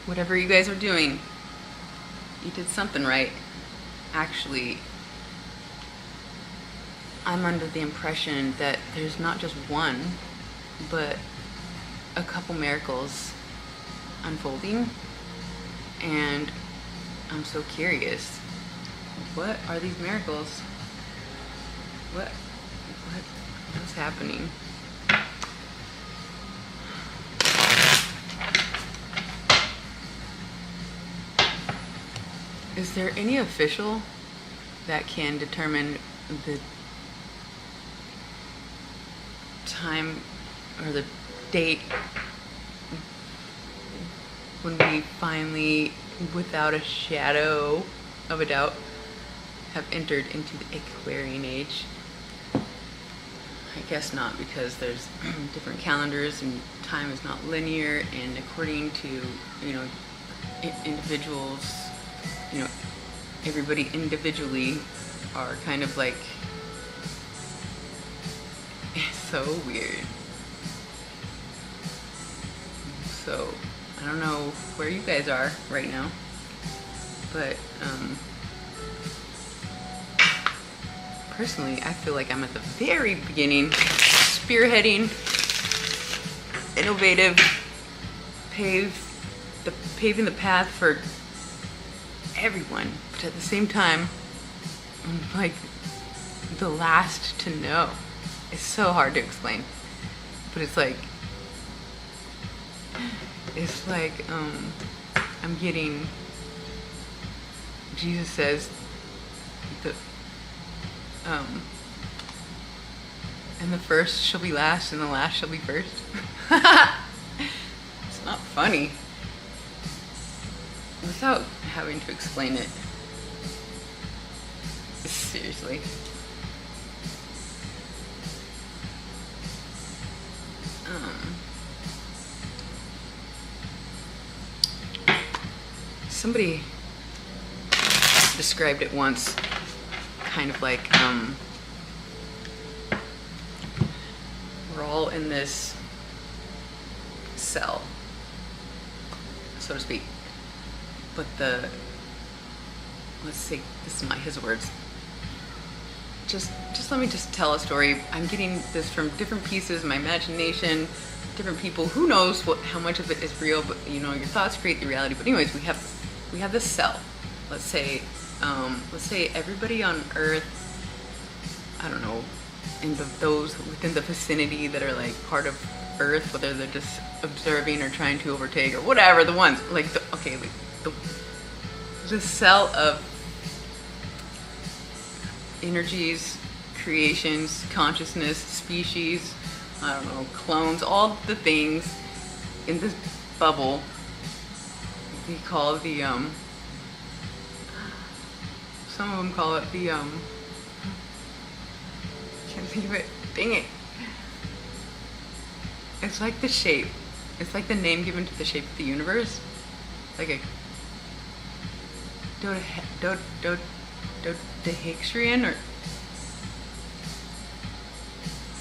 Whatever you guys are doing, you did something right. Actually, I'm under the impression that there's not just one, but a couple miracles unfolding, and I'm so curious. What are these miracles? What's happening? Is there any official that can determine the time or the date when we finally, without a shadow of a doubt, have entered into the Aquarian age? I guess not, because there's different calendars and time is not linear, and according to, individuals, everybody individually are kind of like, it's so weird. So I don't know where you guys are right now, but personally, I feel like I'm at the very beginning, spearheading, innovative, paving the path for everyone. But at the same time, I'm like the last to know. It's so hard to explain, but it's like I'm getting, Jesus says, and the first shall be last and the last shall be first. It's not funny without having to explain it. Seriously. Somebody described it once, kind of like we're all in this cell, so to speak, but let's see, this is his words. Just let me just tell a story. I'm getting this from different pieces of my imagination, different people. Who knows how much of it is real? But your thoughts create the reality. But anyways, we have this cell. Let's say everybody on Earth, I don't know, those within the vicinity that are like part of Earth, whether they're just observing or trying to overtake or whatever, the ones like the cell of energies, creations, consciousness, species, I don't know, clones, all the things in this bubble we call the some of them call it the can't think of it, dang it. It's like the shape, it's like the name given to the shape of the universe, like a dodecahedron or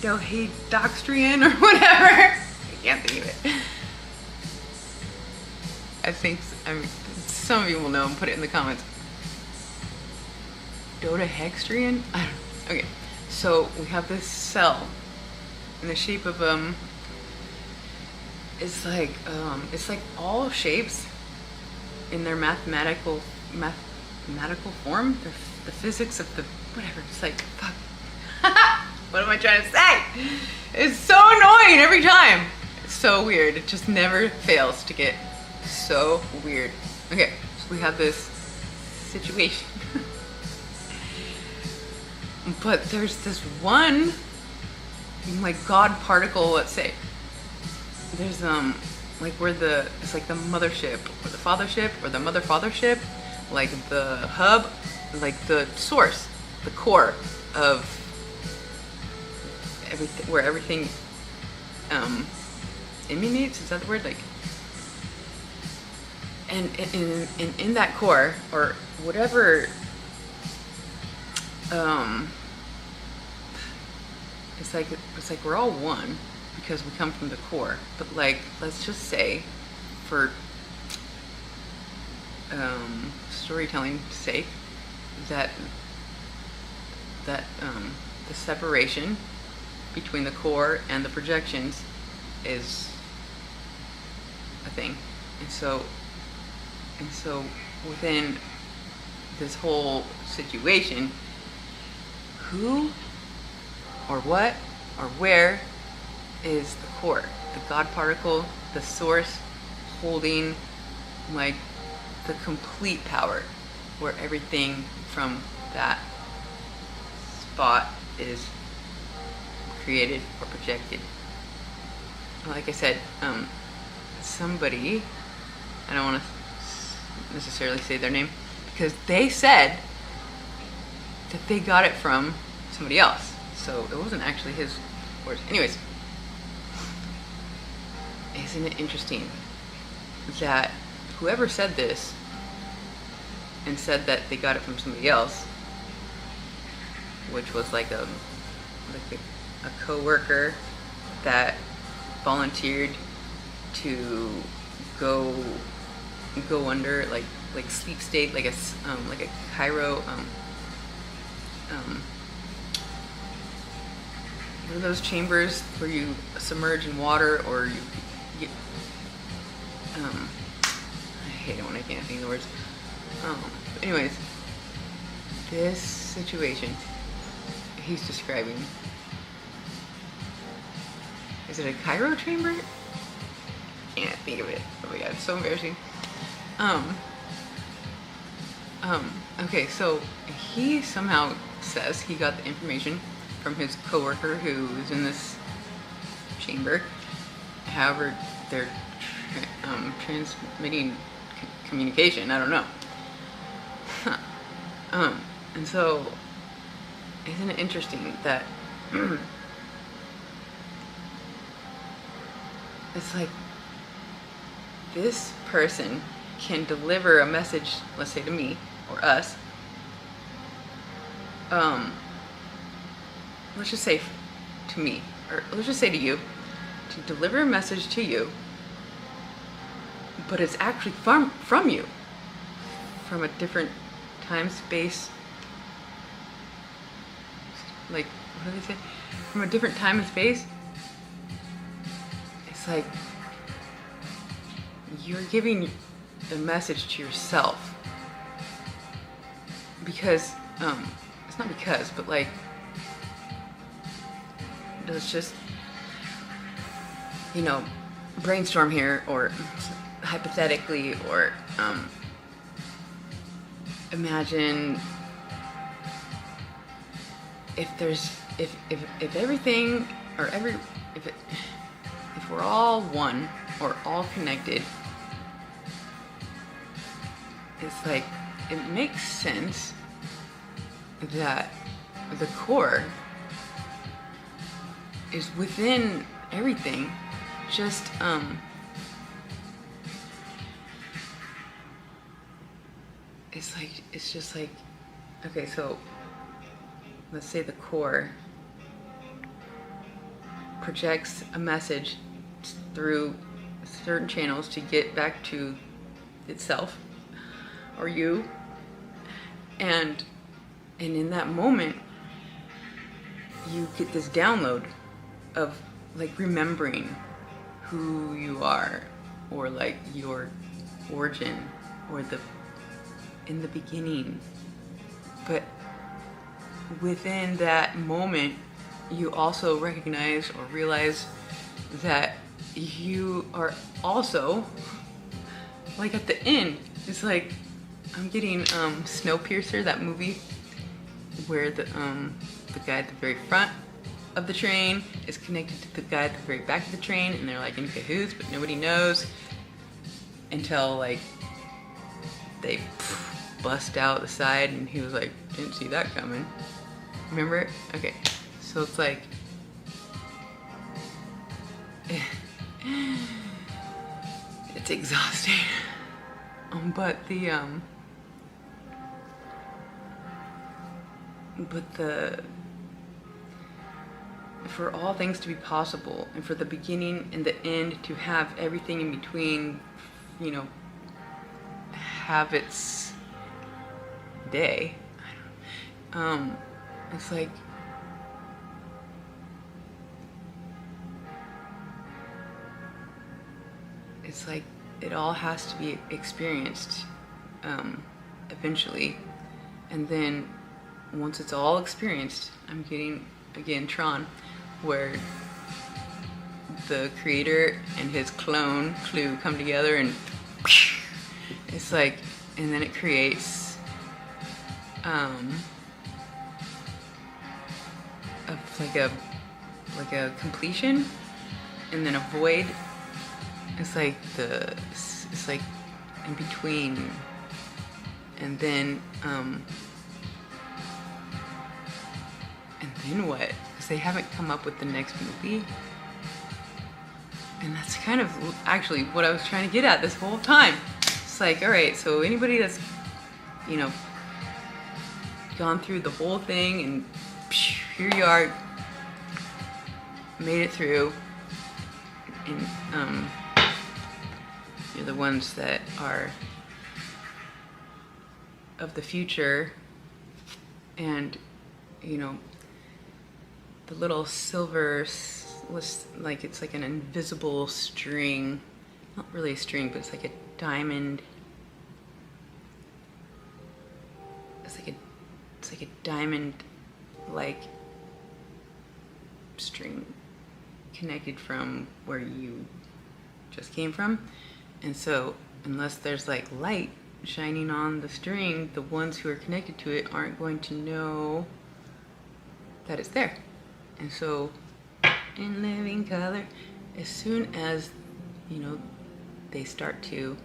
dodecahedron or whatever. I can't think of it. I mean, some of you will know and put it in the comments. Dodecahedron? I don't know. Okay, so we have this cell in the shape of it's like all shapes in their mathematical form, the physics of the whatever. It's like, fuck. What am I trying to say? It's so annoying every time. It's so weird. It just never fails to get so weird. Okay, so we have this situation. But there's this one, like, God particle, let's say. There's like where it's like the mothership or the fathership or the mother-fathership, like the hub, like the source, the core of everything, where everything emanates, is that the word? Like, and in that core, or whatever, it's like we're all one because we come from the core. But like, let's just say, for storytelling sake that the separation between the core and the projections is a thing. And so within this whole situation, who or what or where is the core, the God particle, the source holding like the complete power, where everything from that spot is created or projected. Like I said, somebody, I don't want to necessarily say their name, because they said that they got it from somebody else, so it wasn't actually his words. Anyways, isn't it interesting that whoever said this and said that they got it from somebody else, which was like a co-worker that volunteered to go under like sleep state, like a Cairo one of those chambers where you submerge in water, or you get I hate it when I can't think of the words. But anyways, this situation he's describing, is it a Cairo chamber? Can't think of it. Oh my god, it's so embarrassing. Okay, so he somehow says he got the information from his coworker who is in this chamber. However, they're transmitting communication. I don't know. And so, isn't it interesting that it's like this person can deliver a message, let's say to me or us, let's just say to me, or let's just say to you, to deliver a message to you, but it's actually from you, from a different time, space, like, what do they say? From a different time and space. It's like you're giving the message to yourself, because it's not because, but like, let's just, brainstorm here, or hypothetically, or imagine if everything, or if we're all one or all connected, it's like, it makes sense that the core is within everything, just it's just like, okay, so let's say the core projects a message through certain channels to get back to itself or you, and in that moment you get this download of like remembering who you are, or like your origin, or in the beginning. But within that moment, you also recognize or realize that you are also, like at the end, it's like, I'm getting Snowpiercer, that movie where the guy at the very front of the train is connected to the guy at the very back of the train, and they're like in cahoots, but nobody knows until like they bust out the side, and he was like, didn't see that coming. Remember? Okay, so it's like it's exhausting. But for all things to be possible, and for the beginning and the end to have everything in between, have its day. It's like it all has to be experienced eventually, and then once it's all experienced, I'm getting again Tron, where the creator and his clone Clue come together, and it's like, and then it creates like a completion, and then a void. It's like in between, and then what? Because they haven't come up with the next movie, and that's kind of actually what I was trying to get at this whole time. It's like, all right, so anybody that's, you know, gone through the whole thing, and here you are, made it through, and you're the ones that are of the future, and you know, the little silver was like, it's like an invisible string, not really a string, but it's like a diamond. It's like a diamond like string connected from where you just came from. And so unless there's like light shining on the string, the ones who are connected to it aren't going to know that it's there. And so in living color, as soon as, you know, they start to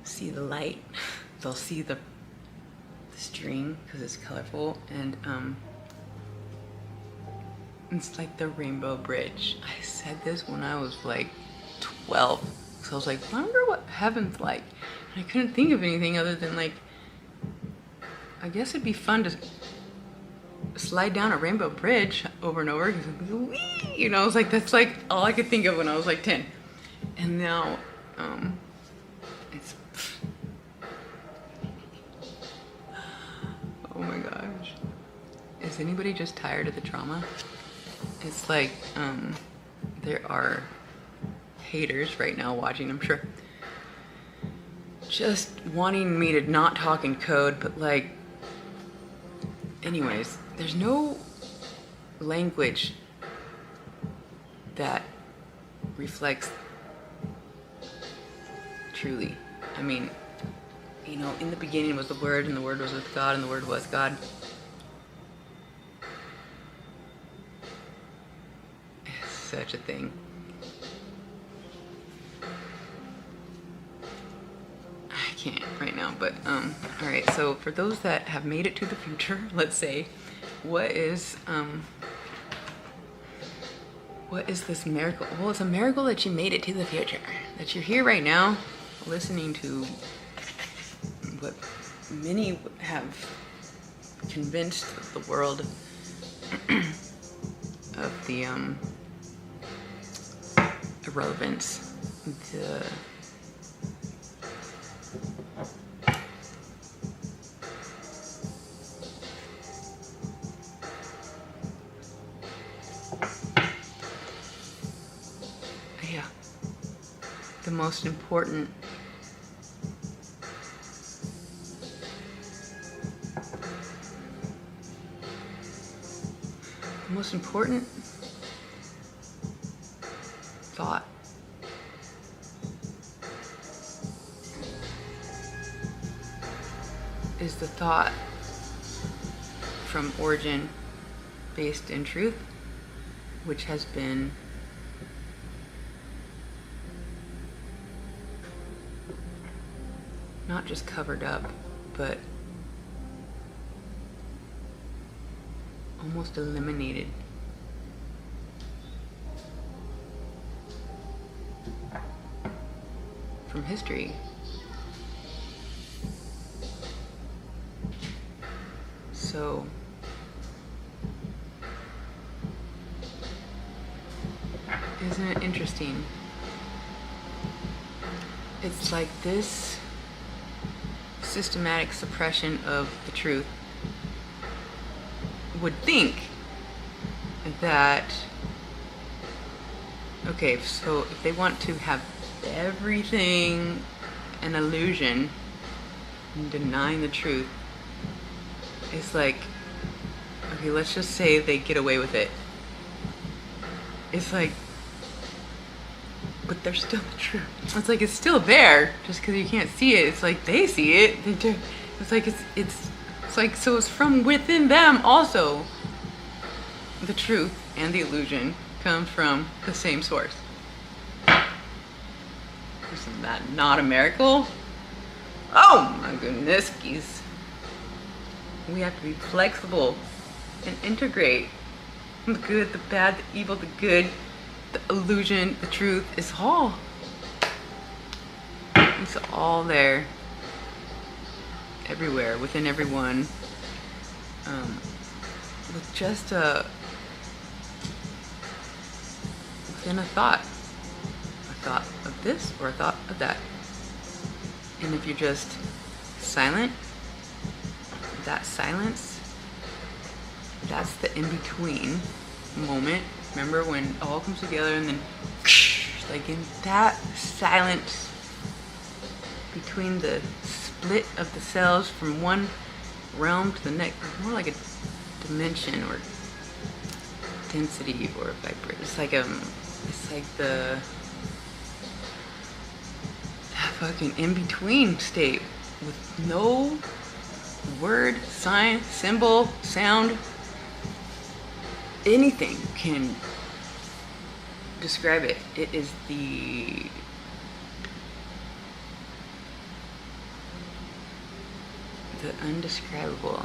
see the light, they'll see the string because it's colorful, and it's like the Rainbow Bridge. I said this when I was like 12, so I was like, I wonder what heaven's like, and I couldn't think of anything other than like, I guess it'd be fun to slide down a rainbow bridge over and over, you know. It's like, that's like all I could think of when I was like 10, and now it's oh my gosh, is anybody just tired of the drama? It's like there are haters right now watching, I'm sure, just wanting me to not talk in code, but like, anyways, there's no language that reflects truly. I mean, you know, in the beginning was the Word, and the Word was with God, and the Word was God. It's such a thing. I can't right now, but all right, so for those that have made it to the future, let's say, what is this miracle? Well, it's a miracle that you made it to the future, that you're here right now listening to what many have convinced the world of the irrelevance, the most important thought is the thought from origin based in truth, which has been not just covered up, but almost eliminated. From history. So isn't it interesting It's like this systematic suppression of the truth would think that, okay, so if they want to have everything an illusion and denying the truth, it's like, okay, let's just say they get away with it. It's like, but they're still the truth. It's like it's still there, just because you can't see it. It's like they see it. It's like it's like, so it's from within them also. The truth and the illusion come from the same source. Isn't that not a miracle? Oh my goodness, geez. We have to be flexible and integrate the good, the bad, the evil, the good, the illusion, the truth. It's all there, everywhere, within everyone, with just within a thought of this or a thought of that. And if you're just silent, that silence, that's the in-between moment. Remember when it all comes together and then, like in that silence between the split of the cells from one realm to the next, more like a dimension or density or vibration. It's like the fucking in-between state with no word, sign, symbol, sound, anything can describe it. It is the undescribable.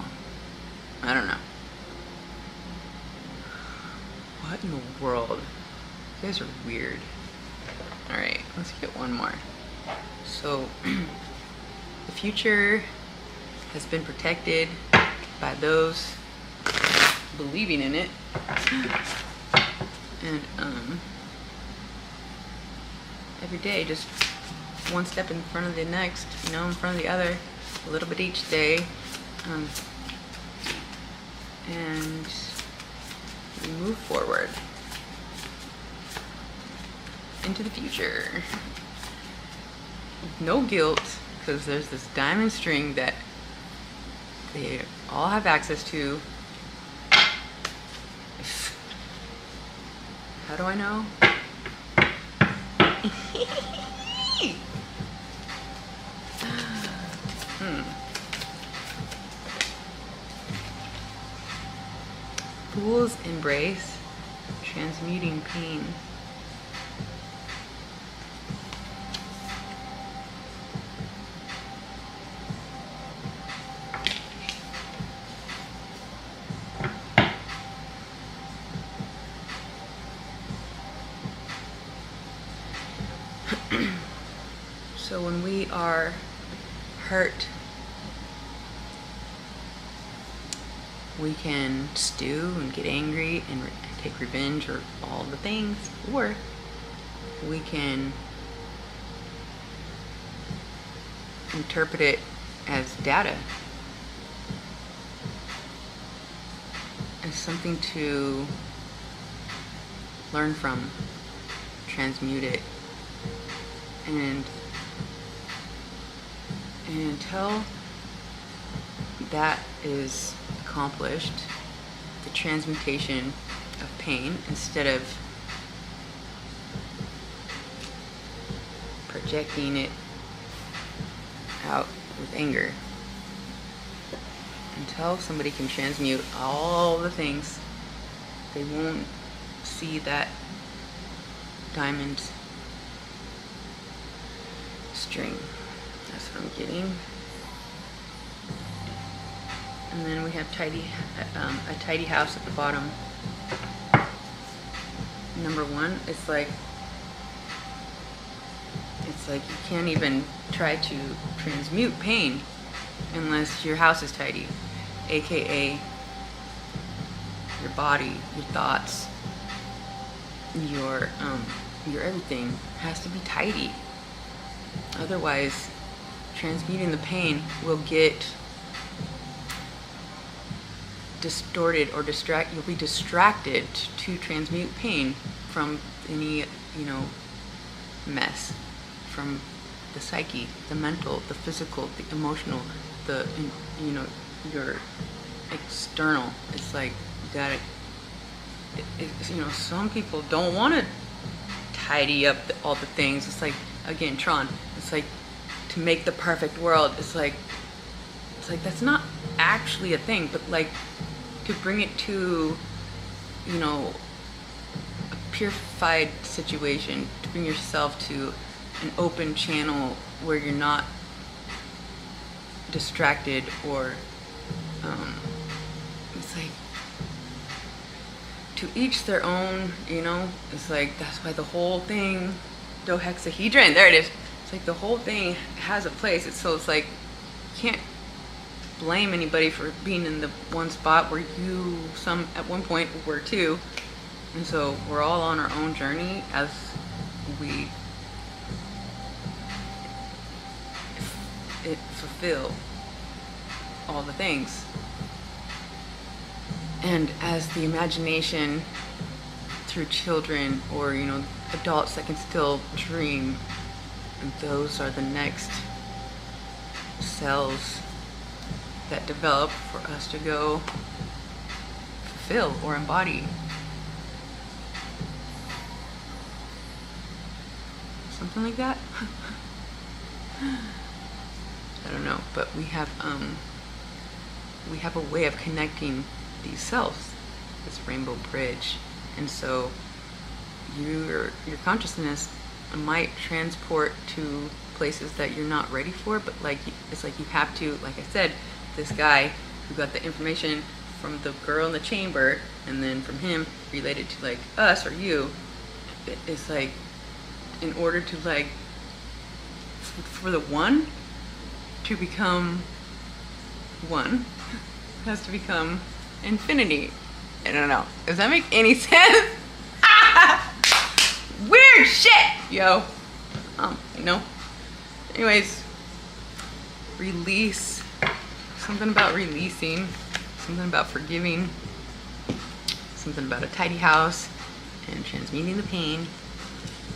I don't know. What in the world? You guys are weird. Alright, let's get one more. So, the future has been protected by those believing in it. And, every day, just one step in front of the next, in front of the other, a little bit each day. And we move forward into the future. No guilt, because there's this diamond string that they all have access to. How do I know? Fool's embrace, transmuting pain. So when we are hurt, we can stew and get angry and take revenge or all the things, or we can interpret it as data, as something to learn from, transmute it, and until that is accomplished, the transmutation of pain, instead of projecting it out with anger, until somebody can transmute all the things, they won't see that diamond string. That's what I'm getting. And then we have a tidy house at the bottom. Number one, it's like you can't even try to transmute pain unless your house is tidy, aka your body, your thoughts, your everything has to be tidy. Otherwise, transmuting the pain will get distorted or you'll be distracted to transmute pain from any, mess, from the psyche, the mental, the physical, the emotional, your external. It's like you gotta, some people don't want to tidy up all the things. It's like, again, Tron, it's like to make the perfect world. It's like that's not actually a thing, but like to bring it to, a purified situation, to bring yourself to an open channel where you're not distracted or it's like to each their own, it's like that's why the whole thing, dohexahedron, there it is. It's like the whole thing has a place. It's like you can't blame anybody for being in the one spot where you at one point were too. And so we're all on our own journey as we fulfill all the things. And as the imagination through children or, adults that can still dream, those are the next cells that develop for us to go fulfill or embody. Something like that. I don't know, but we have a way of connecting these selves, this rainbow bridge. And so your consciousness might transport to places that you're not ready for, but like it's like you have to, like I said, this guy who got the information from the girl in the chamber and then from him related to like us or you, it's like in order to like for the one to become one, it has to become infinity. I don't know. Does that make any sense? Weird shit, yo. Anyways, release. Something about releasing. Something about forgiving. Something about a tidy house and transmuting the pain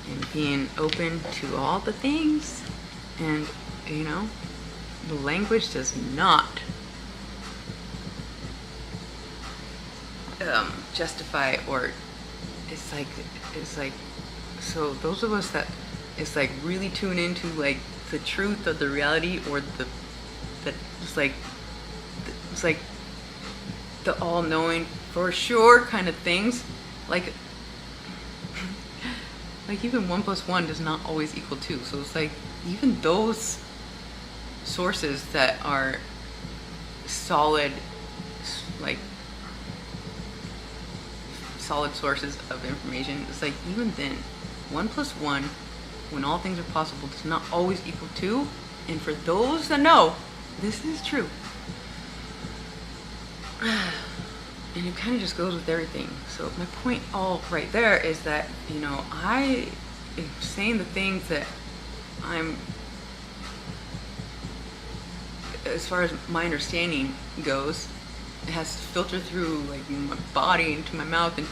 and being open to all the things. And the language does not justify, or it's like so those of us that it's like really tune into like the truth of the reality, or it's like the all-knowing for sure kind of things, like even 1 + 1 does not always equal 2. So it's like even those sources that are solid, like solid sources of information, it's like even then 1 + 1, when all things are possible, does not always equal 2. And for those that know, this is true. And it kind of just goes with everything. So my point all right there is that, I am saying the things that I'm, as far as my understanding goes, it has to filter through like my body into my mouth and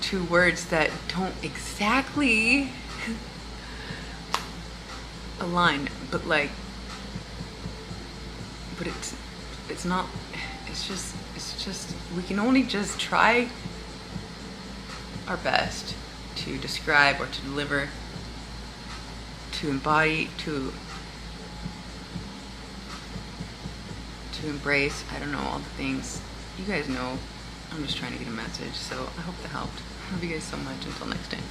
to words that don't exactly align, but it's not, it's just we can only just try our best to describe or to deliver, to embody, to embrace, I don't know, all the things. You guys know, I'm just trying to get a message, so I hope that helped. Love you guys so much. Until next time.